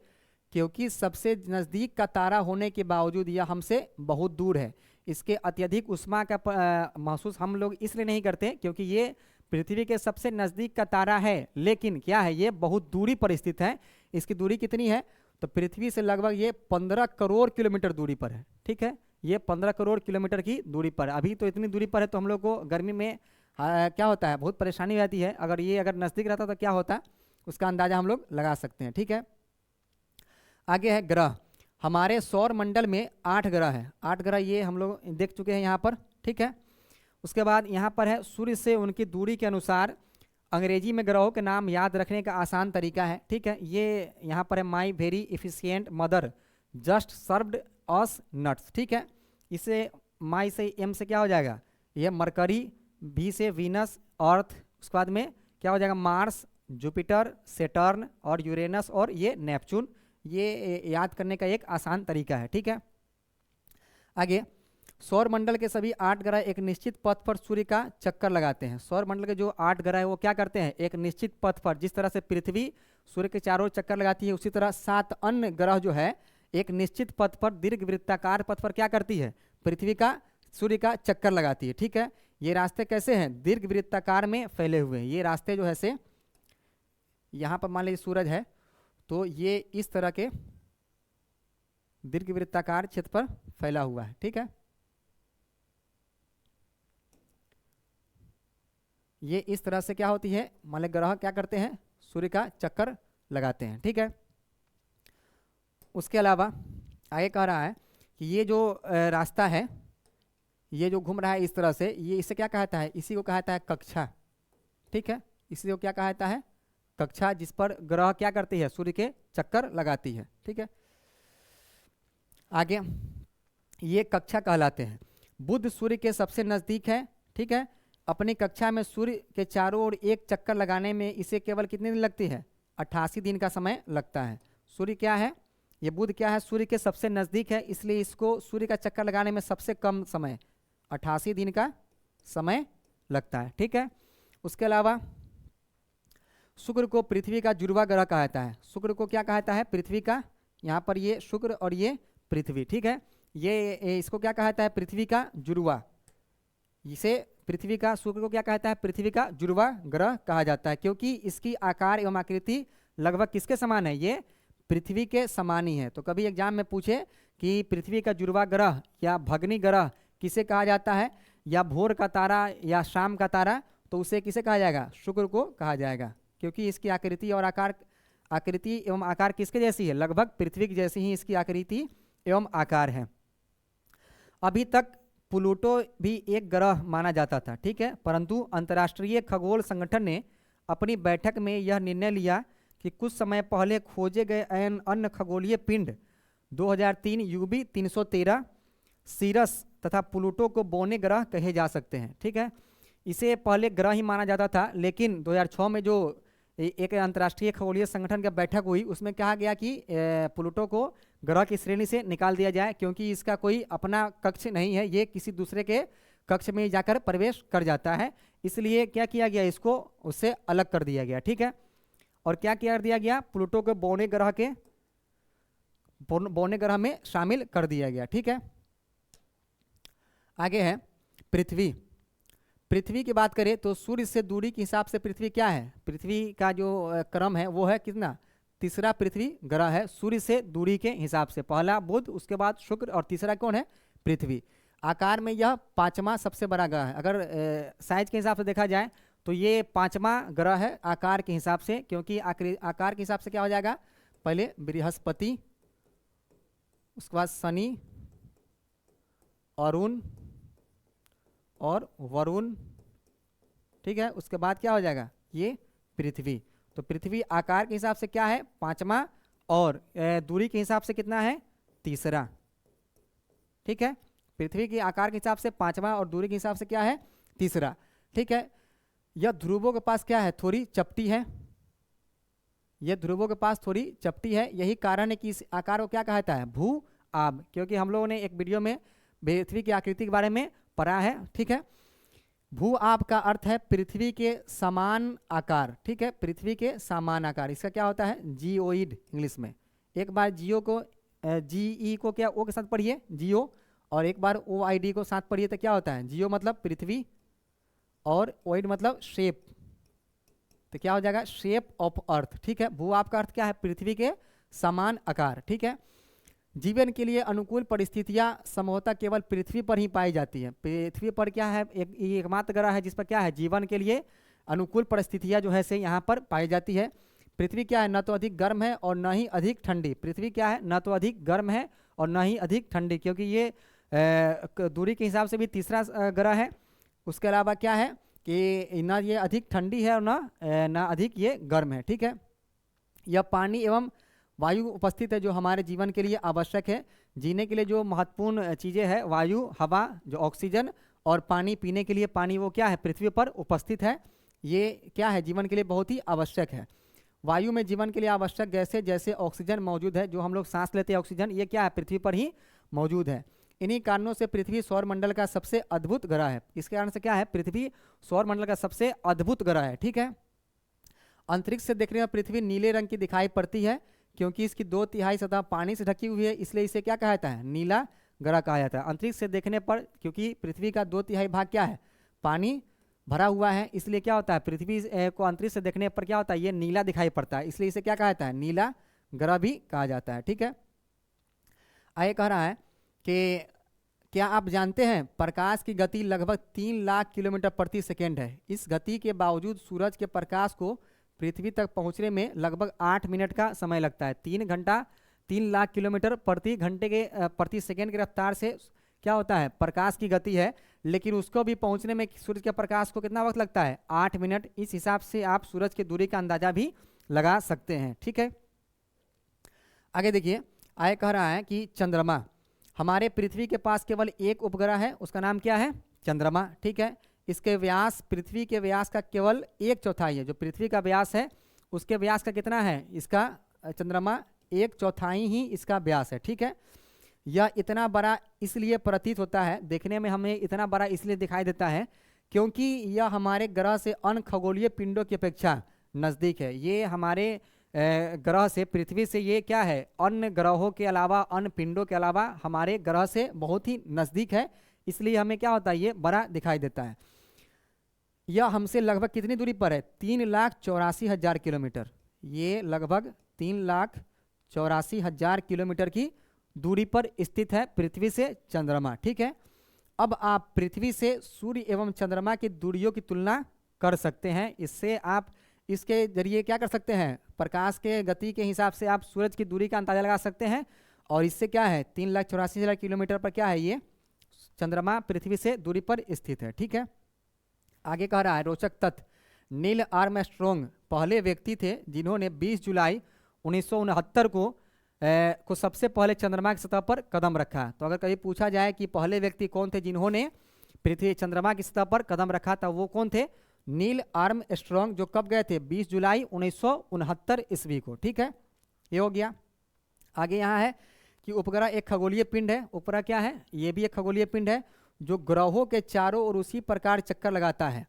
क्योंकि सबसे नज़दीक का तारा होने के बावजूद यह हमसे बहुत दूर है। इसके अत्यधिक उष्मा का महसूस हम लोग इसलिए नहीं करते क्योंकि ये पृथ्वी के सबसे नज़दीक का तारा है, लेकिन क्या है, ये बहुत दूरी पर स्थित है। इसकी दूरी कितनी है, तो पृथ्वी से लगभग ये 15 करोड़ किलोमीटर दूरी पर है, ठीक है। ये 15 करोड़ किलोमीटर की दूरी पर, अभी तो इतनी दूरी पर है, तो हम लोग को गर्मी में क्या होता है, बहुत परेशानी रहती है। अगर नज़दीक रहता तो क्या होता, उसका अंदाज़ा हम लोग लगा सकते हैं, ठीक है। आगे है ग्रह। हमारे सौर मंडल में 8 ग्रह हैं। 8 ग्रह ये हम लोग देख चुके हैं यहाँ पर, ठीक है। उसके बाद यहाँ पर है सूर्य से उनकी दूरी के अनुसार अंग्रेजी में ग्रहों के नाम याद रखने का आसान तरीका है, ठीक है। ये यहाँ पर है my very efficient mother just served us nuts, ठीक है। इसे माई से एम से क्या हो जाएगा, ये मरकरी, वी से वीनस, अर्थ, उसके बाद में क्या हो जाएगा, मार्स, जुपिटर, सेटर्न और यूरेनस और ये नेपच्यून। ये याद करने का एक आसान तरीका है, ठीक है। आगे सौर मंडल के सभी 8 ग्रह एक निश्चित पथ पर सूर्य का चक्कर लगाते हैं। सौर मंडल के जो 8 ग्रह है वो क्या करते हैं, एक निश्चित पथ पर, जिस तरह से पृथ्वी सूर्य के चारों ओर चक्कर लगाती है, उसी तरह 7 अन्य ग्रह जो है एक निश्चित पथ पर दीर्घ वृत्ताकार पथ पर क्या करती है, पृथ्वी का सूर्य का चक्कर लगाती है, ठीक है। ये रास्ते कैसे हैं, दीर्घ वृत्ताकार में फैले हुए हैं। ये रास्ते जो है से यहाँ पर मान लीजिए सूरज है, तो ये इस तरह के दीर्घ वृत्ताकार क्षेत्र पर फैला हुआ है, ठीक है। ये इस तरह से क्या होती है, मान लीजिए ग्रह क्या करते हैं, सूर्य का चक्कर लगाते हैं, ठीक है। उसके अलावा आगे कह रहा है कि ये जो रास्ता है, ये जो घूम रहा है इस तरह से, ये इसे क्या कहता है, इसी को कहता है कक्षा, ठीक है। इसी को क्या कहता है, कक्षा, जिस पर ग्रह क्या करती है, सूर्य के चक्कर लगाती है, ठीक है। आगे ये कक्षा कहलाते हैं। बुध सूर्य के सबसे नज़दीक है, ठीक है। अपनी कक्षा में सूर्य के चारों ओर एक चक्कर लगाने में इसे केवल कितने दिन लगती है, 88 दिन का समय लगता है। सूर्य क्या है, ये बुध क्या है, सूर्य के सबसे नज़दीक है, इसलिए इसको सूर्य का चक्कर लगाने में सबसे कम समय 88 दिन का समय लगता है, ठीक है। उसके अलावा शुक्र को पृथ्वी का जुड़वा ग्रह कहता है। शुक्र को क्या कहता है, पृथ्वी का, यहाँ पर ये शुक्र और ये पृथ्वी, ठीक है। ये इसको क्या कहता है, पृथ्वी का जुड़वा। इसे पृथ्वी का, शुक्र को क्या कहता है, पृथ्वी का जुड़वा ग्रह कहा जाता है, क्योंकि इसकी आकार एवं आकृति लगभग किसके समान है, ये पृथ्वी के समान ही है। तो कभी एग्जाम में पूछे कि पृथ्वी का जुड़वा ग्रह या भग्नी ग्रह किसे कहा जाता है, या भोर का तारा या शाम का तारा, तो उसे किसे कहा जाएगा, शुक्र को कहा जाएगा, क्योंकि इसकी आकृति और आकृति एवं आकार किसके जैसी है, लगभग पृथ्वी की जैसी ही इसकी आकृति एवं आकार है। अभी तक प्लूटो भी एक ग्रह माना जाता था, ठीक है, परंतु अंतर्राष्ट्रीय खगोल संगठन ने अपनी बैठक में यह निर्णय लिया कि कुछ समय पहले खोजे गए अन्य खगोलीय पिंड 2003 यूबी 313 सीरस तथा प्लूटो को बौने ग्रह कहे जा सकते हैं, ठीक है। इसे पहले ग्रह ही माना जाता था, लेकिन 2006 में जो एक अंतर्राष्ट्रीय खगोलीय संगठन की बैठक हुई, उसमें कहा गया कि प्लूटो को ग्रह की श्रेणी से निकाल दिया जाए, क्योंकि इसका कोई अपना कक्ष नहीं है, ये किसी दूसरे के कक्ष में जाकर प्रवेश कर जाता है। इसलिए क्या किया गया, इसको उससे अलग कर दिया गया, ठीक है। और क्या कर दिया गया, प्लूटो को बौने ग्रह में शामिल कर दिया गया, ठीक है। आगे है पृथ्वी। पृथ्वी की बात करें तो सूर्य से दूरी के हिसाब से पृथ्वी क्या है, पृथ्वी का जो क्रम है वो है कितना, तीसरा पृथ्वी ग्रह है सूर्य से दूरी के हिसाब से। पहला बुध, उसके बाद शुक्र और तीसरा कौन है, पृथ्वी। आकार में यह पांचवा सबसे बड़ा ग्रह है। अगर साइज के हिसाब से देखा जाए तो ये पांचवा ग्रह है आकार के हिसाब से, क्योंकि आकार के हिसाब से क्या हो जाएगा, पहले बृहस्पति, उसके बाद शनि, अरुण और वरुण, ठीक है। उसके बाद क्या हो जाएगा, ये पृथ्वी। तो पृथ्वी आकार के हिसाब से क्या है, पांचवा, और दूरी के हिसाब से कितना है, तीसरा, ठीक है। पृथ्वी के आकार के हिसाब से पांचवा और दूरी के हिसाब से क्या है, तीसरा, ठीक है। यह ध्रुवों के पास क्या है, थोड़ी चपटी है, यह ध्रुवों के पास थोड़ी चपटी है। यही कारण है कि इस आकार को क्या कहता है, भू आब, क्योंकि हम लोगों ने एक वीडियो में पृथ्वी की आकृति के बारे में पढ़ा है, ठीक है। भू आब का अर्थ है पृथ्वी के समान आकार, ठीक है, पृथ्वी के समान आकार। इसका क्या होता है, जियोइड इंग्लिश में। एक बार जियो को जीई को क्या ओ के साथ पढ़िए, जियो, और एक बार ओ आई डी को साथ पढ़िए तो क्या होता है, जियो मतलब पृथ्वी और ओइड मतलब शेप, तो क्या हो जाएगा, शेप ऑफ अर्थ, ठीक है। भू आब का अर्थ क्या है, पृथ्वी के समान आकार, ठीक है। जीवन के लिए अनुकूल परिस्थितियां संभवतः केवल पृथ्वी पर ही पाई जाती है। पृथ्वी पर क्या है, एकमात्र ग्रह है जिस पर क्या है, जीवन के लिए अनुकूल परिस्थितियां जो है से यहाँ पर पाई जाती है। पृथ्वी क्या है, न तो अधिक गर्म है और न ही अधिक ठंडी। पृथ्वी क्या है, न तो अधिक गर्म है और न ही अधिक ठंडी, क्योंकि ये दूरी के हिसाब से भी तीसरा ग्रह है। उसके अलावा क्या है कि न ये अधिक ठंडी है और न अधिक ये गर्म है, ठीक है। यह पानी एवं वायु उपस्थित है जो हमारे जीवन के लिए आवश्यक है। जीने के लिए जो महत्वपूर्ण चीज़ें हैं, वायु, हवा, जो ऑक्सीजन, और पानी, पीने के लिए पानी, वो क्या है, पृथ्वी पर उपस्थित है। ये क्या है, जीवन के लिए बहुत ही आवश्यक है। वायु में जीवन के लिए आवश्यक गैसें जैसे ऑक्सीजन मौजूद है, जो हम लोग सांस लेते हैं ऑक्सीजन, ये क्या है, पृथ्वी पर ही मौजूद है। इन्हीं कारणों से पृथ्वी सौरमंडल का सबसे अद्भुत ग्रह है। इसके कारण से क्या है, पृथ्वी सौरमंडल का सबसे अद्भुत ग्रह है, ठीक है। अंतरिक्ष से देखने में पृथ्वी नीले रंग की दिखाई पड़ती है, क्योंकि इसकी 2/3 सतह पानी से ढकी हुई है, इसलिए इसे क्या कहा जाता है, नीला ग्रह कहा जाता है। अंतरिक्ष से देखने पर, क्योंकि पृथ्वी का 2/3 भाग क्या है, पानी भरा हुआ है, इसलिए क्या होता है, पृथ्वी को अंतरिक्ष से देखने पर क्या होता है, ये नीला दिखाई पड़ता है, इसलिए इसे क्या कहा जाता है, नीला ग्रह भी कहा जाता है, ठीक है। आगे कह रहा है कि क्या आप जानते हैं प्रकाश की गति लगभग 3 लाख किलोमीटर प्रति सेकेंड है। इस गति के बावजूद सूरज के प्रकाश को पृथ्वी तक पहुंचने में लगभग 8 मिनट का समय लगता है। 3 घंटा 3 लाख किलोमीटर प्रति घंटे के प्रति सेकेंड की रफ्तार से क्या होता है, प्रकाश की गति है, लेकिन उसको भी पहुंचने में सूरज के प्रकाश को कितना वक्त लगता है, 8 मिनट। इस हिसाब से आप सूरज की दूरी का अंदाजा भी लगा सकते हैं, ठीक है। आगे देखिए, आगे कह रहा है कि चंद्रमा, हमारे पृथ्वी के पास केवल एक उपग्रह है, उसका नाम क्या है, चंद्रमा, ठीक है। इसके व्यास पृथ्वी के व्यास का केवल 1/4 है। जो पृथ्वी का व्यास है उसके व्यास का कितना है, इसका चंद्रमा 1/4 ही इसका व्यास है, ठीक है। यह इतना बड़ा इसलिए प्रतीत होता है, देखने में हमें इतना बड़ा इसलिए दिखाई देता है क्योंकि यह हमारे ग्रह से अन्य खगोलीय पिंडों की अपेक्षा नज़दीक है। ये हमारे ग्रह से, पृथ्वी से ये क्या है, अन्य ग्रहों के अलावा, अन्य पिंडों के अलावा हमारे ग्रह से बहुत ही नज़दीक है, इसलिए हमें क्या होता है, ये बड़ा दिखाई देता है। यह हमसे लगभग कितनी दूरी पर है, 3,84,000 किलोमीटर। ये लगभग 3,84,000 किलोमीटर की दूरी पर स्थित है पृथ्वी से चंद्रमा, ठीक है। अब आप पृथ्वी से सूर्य एवं चंद्रमा की दूरियों की तुलना कर सकते हैं। इससे आप इसके जरिए क्या कर सकते हैं, प्रकाश के गति के हिसाब से आप सूरज की दूरी का अंदाजा लगा सकते हैं, और इससे क्या है, 3,84,000 किलोमीटर पर क्या है, ये चंद्रमा पृथ्वी से दूरी पर स्थित है, ठीक है। आगे कह रहा है रोचक तथ्य, नील आर्मस्ट्रॉन्ग पहले व्यक्ति थे जिन्होंने 20 जुलाई 1969 को सबसे पहले चंद्रमा की सतह पर कदम रखा। तो अगर कभी पूछा जाए कि पहले व्यक्ति कौन थे जिन्होंने पृथ्वी चंद्रमा की सतह पर कदम रखा था, वो कौन थे, नील आर्मस्ट्रॉन्ग, जो कब गए थे, 20 जुलाई 1969 ईस्वी को, ठीक है। ये हो गया। आगे यहाँ है कि उपग्रह एक खगोलीय पिंड है। उपग्रह क्या है, ये भी एक खगोलीय पिंड है जो ग्रहों के चारों ओर उसी प्रकार चक्कर लगाता है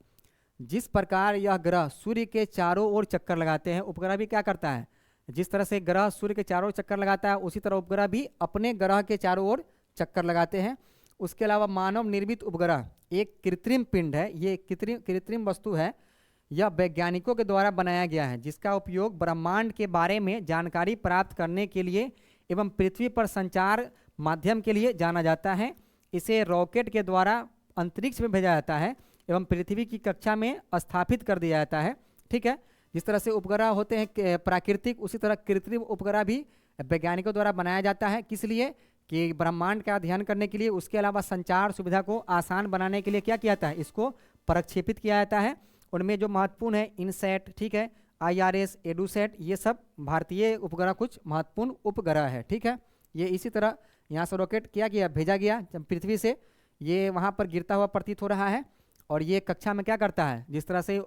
जिस प्रकार यह ग्रह सूर्य के चारों ओर चक्कर लगाते हैं। उपग्रह भी क्या करता है, जिस तरह से ग्रह सूर्य के चारों ओर चक्कर लगाता है, उसी तरह उपग्रह भी अपने ग्रह के चारों ओर चक्कर लगाते हैं। उसके अलावा मानव निर्मित उपग्रह एक कृत्रिम पिंड है। ये कृत्रिम वस्तु है, यह वैज्ञानिकों के द्वारा बनाया गया है, जिसका उपयोग ब्रह्मांड के बारे में जानकारी प्राप्त करने के लिए एवं पृथ्वी पर संचार माध्यम के लिए जाना जाता है। इसे रॉकेट के द्वारा अंतरिक्ष में भेजा जाता है एवं पृथ्वी की कक्षा में स्थापित कर दिया जाता है। ठीक है, जिस तरह से उपग्रह होते हैं प्राकृतिक, उसी तरह कृत्रिम उपग्रह भी वैज्ञानिकों द्वारा बनाया जाता है। किस लिए? कि ब्रह्मांड का अध्ययन करने के लिए, उसके अलावा संचार सुविधा को आसान बनाने के लिए क्या किया जाता है, इसको प्रक्षेपित किया जाता है। उनमें जो महत्वपूर्ण है इनसैट, ठीक है, IRS, एडुसैट, ये सब भारतीय उपग्रह कुछ महत्वपूर्ण उपग्रह है। ठीक है, ये इसी तरह यहाँ से रॉकेट क्या किया, भेजा गया जब पृथ्वी से, ये वहाँ पर गिरता हुआ प्रतीत हो रहा है और ये कक्षा में क्या करता है, जिस तरह से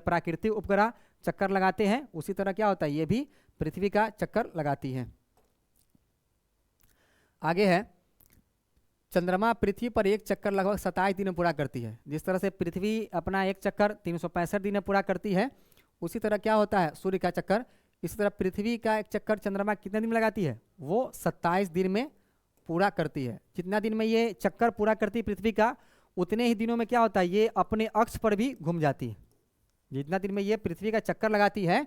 प्राकृतिक उपग्रह चक्कर लगाते हैं उसी तरह क्या होता है, ये भी पृथ्वी का चक्कर लगाती है। आगे है, चंद्रमा पृथ्वी पर एक चक्कर लगभग 27 दिन में पूरा करती है। जिस तरह से पृथ्वी अपना एक चक्कर 365 दिन में पूरा करती है, उसी तरह क्या होता है सूर्य का चक्कर, इसी तरह पृथ्वी का एक चक्कर चंद्रमा कितने दिन में लगाती है, वो 27 दिन में पूरा करती है। जितना दिन में ये चक्कर पूरा करती है पृथ्वी का, उतने ही दिनों में क्या होता है, ये अपने अक्ष पर भी घूम जाती है। जितना दिन में ये पृथ्वी का चक्कर लगाती है,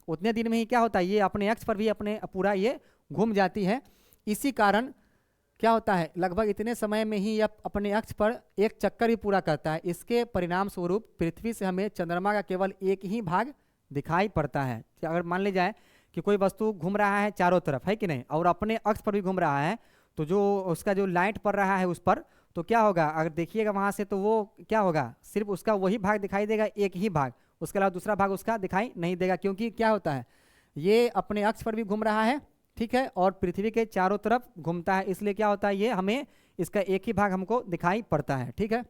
उतने दिन में ही क्या होता है, ये अपने अक्ष पर भी अपने पूरा ये घूम जाती है। इसी कारण क्या होता है, लगभग इतने समय में ही यह अपने अक्ष पर एक चक्कर ही पूरा करता है। इसके परिणाम स्वरूप पृथ्वी से हमें चंद्रमा का केवल एक ही भाग दिखाई पड़ता है। अगर मान ली जाए कि कोई वस्तु घूम रहा है चारों तरफ, है कि नहीं, और अपने अक्ष पर भी घूम रहा है, तो जो उसका जो लाइट पड़ रहा है उस पर, तो क्या होगा, अगर देखिएगा वहाँ से, तो वो क्या होगा, सिर्फ उसका वही भाग दिखाई देगा, एक ही भाग, उसके अलावा दूसरा भाग उसका दिखाई नहीं देगा। क्योंकि क्या होता है, ये अपने अक्ष पर भी घूम रहा है, ठीक है, और पृथ्वी के चारों तरफ घूमता है, इसलिए क्या होता है, ये हमें इसका एक ही भाग हमको दिखाई पड़ता है। ठीक है,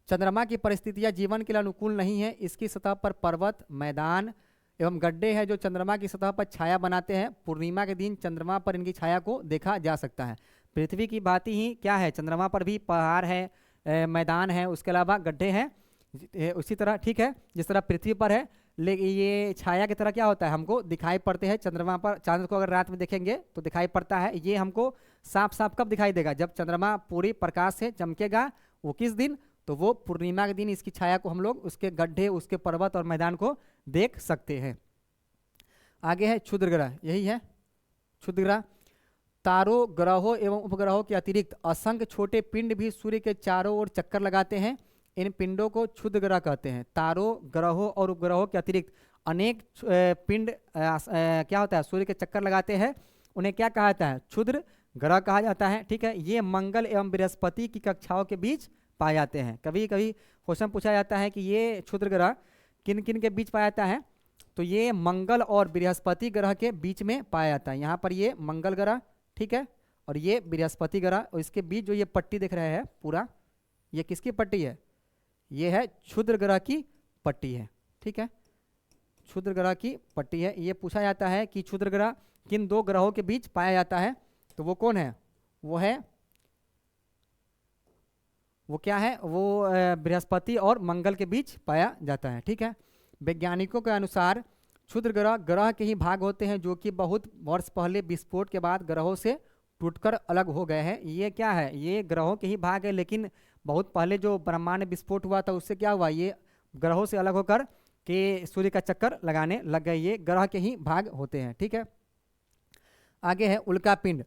चंद्रमा की परिस्थितियां जीवन के लिए अनुकूल नहीं है। इसकी सतह पर पर्वत, मैदान एवं गड्ढे हैं जो चंद्रमा की सतह पर छाया बनाते हैं। पूर्णिमा के दिन चंद्रमा पर इनकी छाया को देखा जा सकता है। पृथ्वी की भांति ही क्या है, चंद्रमा पर भी पहाड़ है, मैदान है, उसके अलावा गड्ढे हैं उसी तरह। ठीक है, जिस तरह पृथ्वी पर है, लेकिन ये छाया की तरह क्या होता है, हमको दिखाई पड़ते हैं चंद्रमा पर। चांद को अगर रात में देखेंगे तो दिखाई पड़ता है। ये हमको साफ साफ कब दिखाई देगा, जब चंद्रमा पूरी प्रकाश से चमकेगा। वो किस दिन, तो वो पूर्णिमा के दिन इसकी छाया को हम लोग उसके गड्ढे, उसके पर्वत और मैदान को देख सकते हैं। आगे है क्षुद्र ग्रह, यही है क्षुद्र ग्रह। तारों, ग्रहों एवं उपग्रहों के अतिरिक्त असंख्य छोटे पिंड भी सूर्य के चारों ओर चक्कर लगाते हैं। इन पिंडों को क्षुद्र ग्रह कहते हैं। तारों, ग्रहों और उपग्रहों के अतिरिक्त अनेक पिंड क्या होता है, सूर्य के चक्कर लगाते हैं। उन्हें क्या कहा जाता है, क्षुद्र ग्रह कहा जाता है। ठीक है, ये मंगल एवं बृहस्पति की कक्षाओं के बीच पाए जाते हैं। कभी कभी क्वेश्चन पूछा जाता है कि ये क्षुद्र ग्रह किन किन के बीच पाया जाता है, तो ये मंगल और बृहस्पति ग्रह के बीच में पाया जाता है। यहाँ पर ये मंगल ग्रह, ठीक है, और ये बृहस्पति ग्रह, और इसके बीच जो ये पट्टी दिख रहा है पूरा, ये किसकी पट्टी है, ये है क्षुद्र ग्रह की पट्टी है। ठीक है, क्षुद्र ग्रह की पट्टी है। ये पूछा जाता है कि क्षुद्र ग्रह किन दो ग्रहों के बीच पाया जाता है, तो वो कौन है, वो क्या है, वो बृहस्पति और मंगल के बीच पाया जाता है। ठीक है, वैज्ञानिकों के अनुसार क्षुद्र ग्रह ग्रह के ही भाग होते हैं जो कि बहुत वर्ष पहले विस्फोट के बाद ग्रहों से टूटकर अलग हो गए हैं। ये क्या है, ये ग्रहों के ही भाग है, लेकिन बहुत पहले जो ब्रह्मांड विस्फोट हुआ था उससे क्या हुआ, ये ग्रहों से अलग होकर के सूर्य का चक्कर लगाने लग गए। ये ग्रह के ही भाग होते हैं। ठीक है, आगे है उल्का पिंड।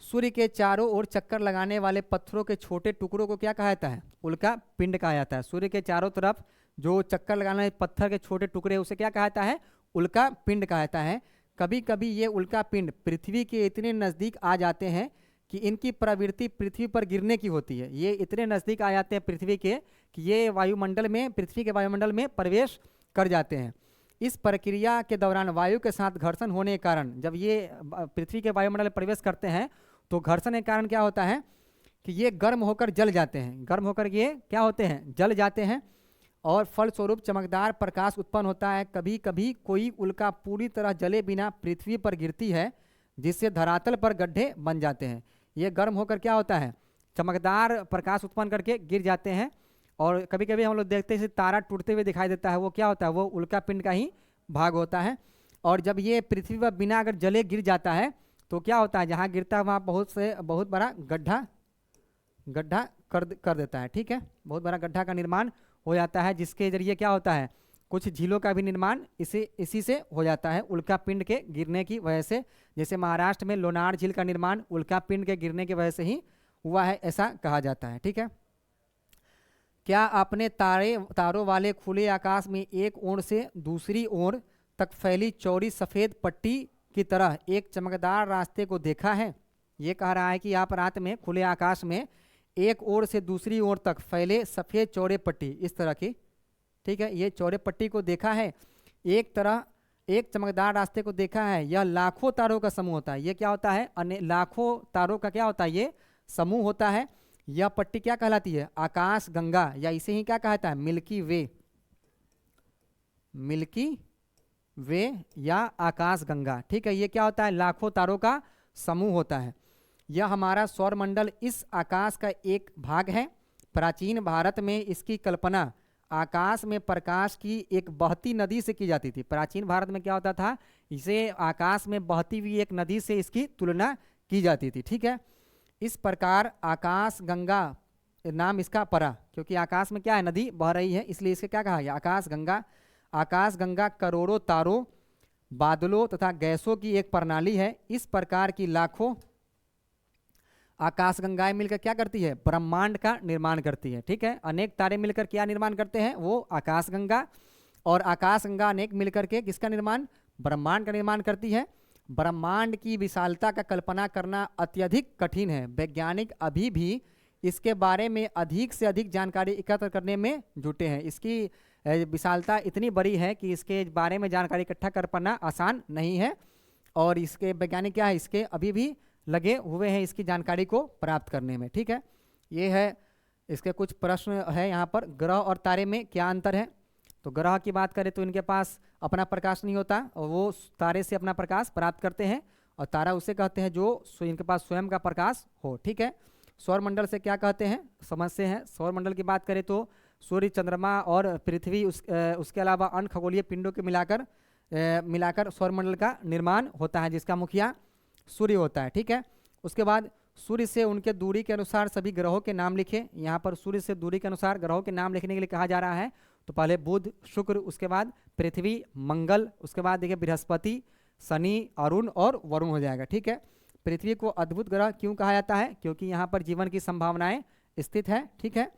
सूर्य के चारों ओर चक्कर लगाने वाले पत्थरों के छोटे टुकड़ों को क्या कहा जाता है, उल्का पिंड कहा जाता है। सूर्य के चारों तरफ जो चक्कर लगाने वाले पत्थर के छोटे टुकड़े, उसे क्या कहा जाता है, उल्का पिंड कहा जाता है। कभी कभी ये उल्का पिंड पृथ्वी के इतने नज़दीक आ जाते हैं कि इनकी प्रवृत्ति पृथ्वी पर गिरने की होती है। ये इतने नज़दीक आ जाते हैं पृथ्वी के कि ये वायुमंडल में, पृथ्वी के वायुमंडल में प्रवेश कर जाते हैं। इस प्रक्रिया के दौरान वायु के साथ घर्षण होने के कारण, जब ये पृथ्वी के वायुमंडल में प्रवेश करते हैं तो घर्षण के कारण क्या होता है कि ये गर्म होकर जल जाते हैं। गर्म होकर ये क्या होते हैं, जल जाते हैं, और फलस्वरूप चमकदार प्रकाश उत्पन्न होता है। कभी कभी कोई उल्का पूरी तरह जले बिना पृथ्वी पर गिरती है, जिससे धरातल पर गड्ढे बन जाते हैं। ये गर्म होकर क्या होता है, चमकदार प्रकाश उत्पन्न करके गिर जाते हैं। और कभी कभी हम लोग देखते हैं तारा टूटते हुए दिखाई देता है, वो क्या होता है, वो उल्का पिंड का ही भाग होता है। और जब ये पृथ्वी पर बिना अगर जले गिर जाता है तो क्या होता है, जहाँ गिरता है वहाँ बहुत बड़ा गड्ढा कर देता है। ठीक है, बहुत बड़ा गड्ढा का निर्माण हो जाता है, जिसके जरिए क्या होता है, कुछ झीलों का भी निर्माण इसी से हो जाता है, उल्का पिंड के गिरने की वजह से। जैसे महाराष्ट्र में लोनार झील का निर्माण उल्का पिंड के गिरने की वजह से ही हुआ है, ऐसा कहा जाता है। ठीक है, क्या आपने तारों वाले खुले आकाश में एक ओर से दूसरी ओर तक फैली चौड़ी सफ़ेद पट्टी की तरह एक चमकदार रास्ते को देखा है? ये कह रहा है कि आप रात में खुले आकाश में एक ओर से दूसरी ओर तक फैले सफ़ेद चौड़े पट्टी इस तरह की, ठीक है, ये चौड़े पट्टी को देखा है। एक चमकदार रास्ते को देखा है। यह लाखों तारों का समूह होता है। ये क्या होता है? लाखों तारों का क्या होता है? ये समूह होता है। यह पट्टी क्या कहलाती है? आकाश गंगा, या इसे ही क्या कहता है? मिल्की वे, मिल्की वे या आकाश गंगा। ठीक है, ये क्या होता है? लाखों तारों का समूह होता है। यह हमारा सौर मंडल इस आकाश का एक भाग है। प्राचीन भारत में इसकी कल्पना आकाश में प्रकाश की एक बहती नदी से की जाती थी। प्राचीन भारत में क्या होता था? इसे आकाश में बहती हुई एक नदी से इसकी तुलना की जाती थी। ठीक है, इस प्रकार आकाश गंगा नाम इसका पड़ा, क्योंकि आकाश में क्या है? नदी बह रही है, इसलिए इसे क्या कहा गया? आकाश गंगा। आकाश गंगा करोड़ों तारों, बादलों तथा गैसों की एक प्रणाली है। इस प्रकार की लाखों आकाश गंगाएं मिलकर क्या करती है? ब्रह्मांड का निर्माण करती है। ठीक है, अनेक तारे मिलकर क्या निर्माण करते हैं? वो आकाश गंगा। और आकाश गंगा अनेक मिलकर के किसका निर्माण? ब्रह्मांड का निर्माण करती है। ब्रह्मांड की विशालता का कल्पना करना अत्यधिक कठिन है। वैज्ञानिक अभी भी इसके बारे में अधिक से अधिक जानकारी एकत्र करने में जुटे हैं। इसकी विशालता इतनी बड़ी है कि इसके बारे में जानकारी इकट्ठा कर पाना आसान नहीं है, और इसके वैज्ञानिक क्या है? इसके अभी भी लगे हुए हैं इसकी जानकारी को प्राप्त करने में। ठीक है, ये है इसके कुछ प्रश्न है यहाँ पर। ग्रह और तारे में क्या अंतर है? तो ग्रह की बात करें तो इनके पास अपना प्रकाश नहीं होता, और वो तारे से अपना प्रकाश प्राप्त करते हैं, और तारा उसे कहते हैं जो इनके पास स्वयं का प्रकाश हो। ठीक है, सौर मंडल से क्या कहते हैं? समझते हैं। सौर मंडल की बात करें तो सूर्य, चंद्रमा और पृथ्वी, उसके अलावा अन्य खगोलीय पिंडों के मिलाकर सौर मंडल का निर्माण होता है, जिसका मुखिया सूर्य होता है। ठीक है, उसके बाद सूर्य से उनके दूरी के अनुसार सभी ग्रहों के नाम लिखे। यहाँ पर सूर्य से दूरी के अनुसार ग्रहों के नाम लिखने के लिए कहा जा रहा है। तो पहले बुध, शुक्र, उसके बाद पृथ्वी, मंगल, उसके बाद देखिए बृहस्पति, शनि, अरुण और वरुण हो जाएगा। ठीक है, पृथ्वी को अद्भुत ग्रह क्यों कहा जाता है? क्योंकि यहाँ पर जीवन की संभावनाएं स्थित है। ठीक है,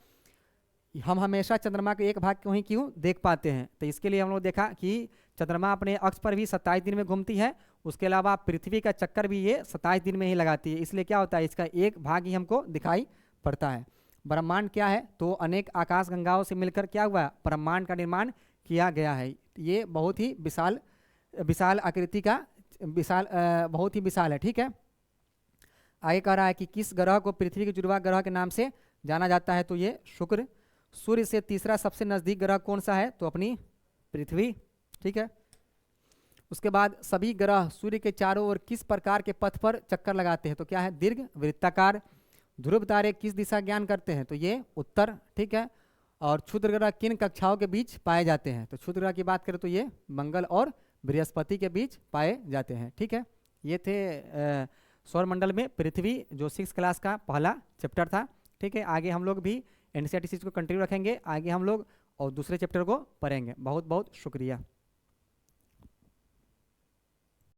हम हमेशा चंद्रमा के एक भाग को ही क्यों देख पाते हैं? तो इसके लिए हम लोग देखा कि चंद्रमा अपने अक्ष पर भी 27 दिन में घूमती है। उसके अलावा पृथ्वी का चक्कर भी ये 27 दिन में ही लगाती है, इसलिए क्या होता है? इसका एक भाग ही हमको दिखाई पड़ता है। ब्रह्मांड क्या है? तो अनेक आकाश गंगाओं से मिलकर क्या हुआ? ब्रह्मांड का निर्माण किया गया है। ये बहुत ही विशाल आकृति का बहुत ही विशाल है। ठीक है, आगे कह रहा है कि किस ग्रह को पृथ्वी के जुड़वा ग्रह के नाम से जाना जाता है? तो ये शुक्र। सूर्य से तीसरा सबसे नज़दीक ग्रह कौन सा है? तो अपनी पृथ्वी। ठीक है, उसके बाद सभी ग्रह सूर्य के चारों ओर किस प्रकार के पथ पर चक्कर लगाते हैं? तो क्या है? दीर्घ वृत्ताकार। ध्रुव तारे किस दिशा ज्ञान करते हैं? तो ये उत्तर। ठीक है, और क्षुद्र ग्रह किन कक्षाओं के बीच पाए जाते हैं? तो क्षुद्र ग्रह की बात करें तो ये मंगल और बृहस्पति के बीच पाए जाते हैं। ठीक है, ये थे सौर मंडल में पृथ्वी, जो 6 क्लास का पहला चैप्टर था। ठीक है, आगे हम लोग भी एनसीईआरटी सीरीज को कंटिन्यू रखेंगे। आगे हम लोग और दूसरे चैप्टर को पढ़ेंगे। बहुत बहुत शुक्रिया।